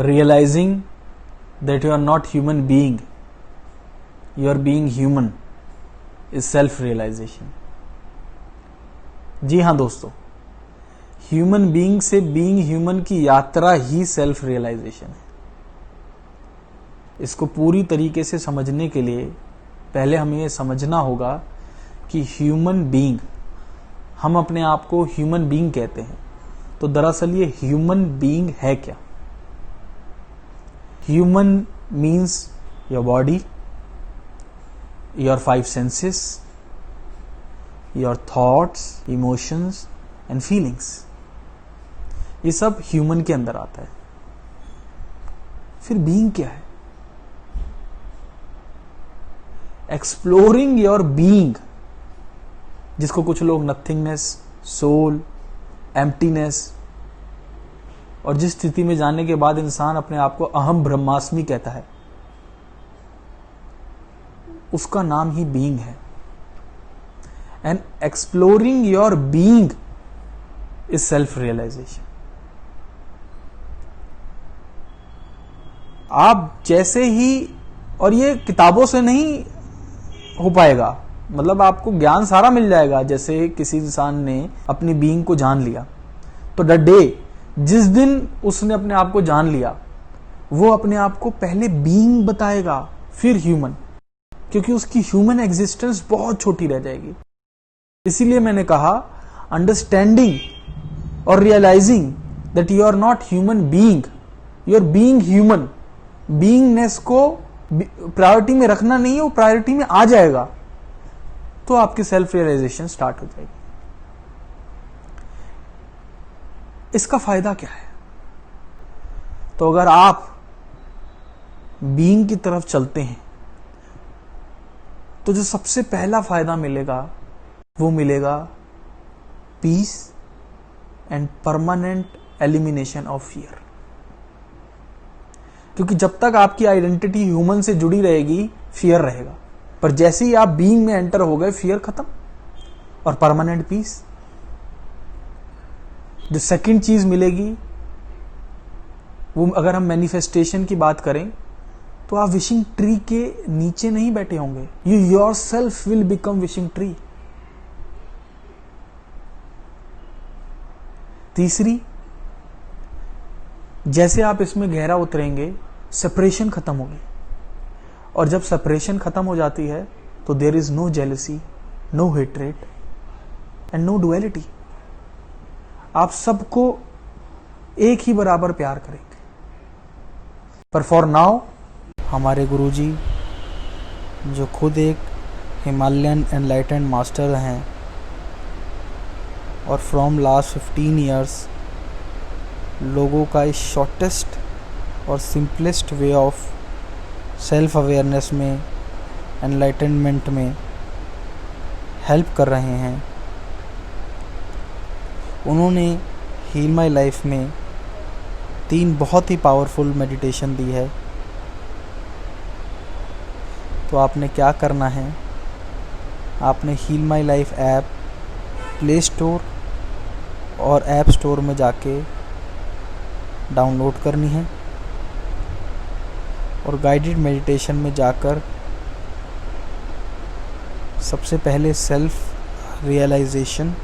realizing that you are not human being, you are being human is self realization. जी हाँ दोस्तों, human being से being human की यात्रा ही self realisation है। इसको पूरी तरीके से समझने के लिए पहले हमें यह समझना होगा कि ह्यूमन बीइंग, हम अपने आप को ह्यूमन बीइंग कहते हैं, तो दरअसल ये ह्यूमन बीइंग है क्या? Human means your body, your 5 senses, your thoughts, emotions and feelings, ये सब ह्यूमन के अंदर आता है। फिर बीइंग क्या है? एक्सप्लोरिंग योर बीइंग, जिसको कुछ लोग नथिंगनेस, सोल, एम्प्टीनेस, और जिस स्थिति में जाने के बाद इंसान अपने आप को अहम ब्रह्मास्मि कहता है, उसका नाम ही बीइंग है। And exploring your being is self realisation. आप जैसे ही, और ये किताबों से नहीं हो पाएगा, मतलब आपको ज्ञान सारा मिल जाएगा। जैसे किसी इंसान ने अपनी बीइंग को जान लिया, तो द डे, जिस दिन उसने अपने आप को जान लिया, वो अपने आप को पहले बीइंग बताएगा, फिर ह्यूमन, क्योंकि उसकी ह्यूमन एग्जिस्टेंस बहुत छोटी रह जाएगी। इसीलिए मैंने कहा, अंडरस्टैंडिंग और realising that you are not human being, you are being human. Beingness को प्रायोरिटी में रखना नहीं है, वो प्रायोरिटी में आ जाएगा तो आपकी सेल्फ रियलाइजेशन स्टार्ट हो जाएगी। इसका फायदा क्या है? तो अगर आप बीइंग की तरफ चलते हैं, तो जो सबसे पहला फायदा मिलेगा वो मिलेगा peace and permanent elimination of fear. क्योंकि जब तक आपकी आइडेंटिटी ह्यूमन से जुड़ी रहेगी, फियर रहेगा, पर जैसे ही आप बीइंग में एंटर हो गए, फियर खत्म और परमानेंट पीस। जो सेकंड चीज मिलेगी, वो अगर हम मैनिफेस्टेशन की बात करें, तो आप विशिंग ट्री के नीचे नहीं बैठे होंगे, you yourself will become wishing tree. तीसरी, जैसे आप इसमें गहरा उतरेंगे, सेपरेशन खत्म होगी, और जब सेपरेशन खत्म हो जाती है तो there is no jealousy, no hatred and no duality. आप सबको एक ही बराबर प्यार करेंगे। पर फॉर नाउ, हमारे गुरुजी, जो खुद एक हिमालयन एनलाइटेंड मास्टर हैं और फ्रॉम लास्ट 15 ईयर्स लोगों का इस शॉर्टेस्ट और simplest way of self awareness में, एनलाइटनमेंट में हेल्प कर रहे हैं, उन्होंने हील माई लाइफ में 3 बहुत ही पावरफुल मेडिटेशन दी है। तो आपने क्या करना है, आपने heal my life app play store और ऐप स्टोर में जाके डाउनलोड करनी है, और गाइडेड मेडिटेशन में जाकर सबसे पहले self realisation,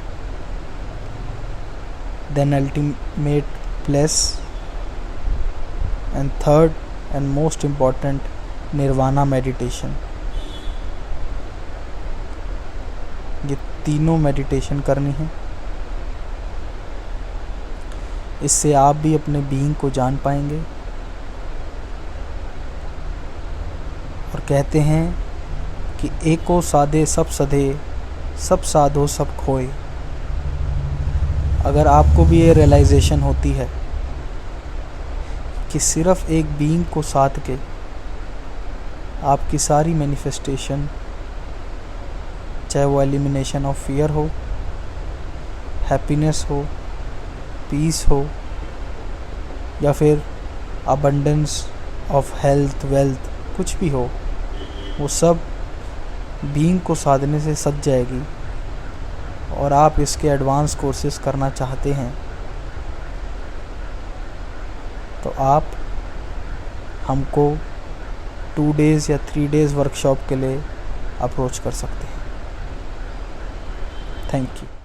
then ultimate place, and third and most important nirvana meditation, ये तीनों मेडिटेशन करनी है। इससे आप भी अपने बीइंग को जान पाएंगे। और कहते हैं कि एको साधे सब सधे, सब साधो सब खोए। अगर आपको भी ये रियलाइजेशन होती है कि सिर्फ एक बीइंग को साध के आपकी सारी मैनिफेस्टेशन, चाहे वो एलिमिनेशन ऑफ फियर हो, हैप्पीनेस हो, पीस हो, या फिर अबंडेंस ऑफ हेल्थ, वेल्थ, कुछ भी हो, वो सब बीइंग को साधने से सज जाएगी। और आप इसके एडवांस कोर्सेज करना चाहते हैं तो आप हमको 2 डेज़ या 3 डेज़ वर्कशॉप के लिए अप्रोच कर सकते हैं। Thank you.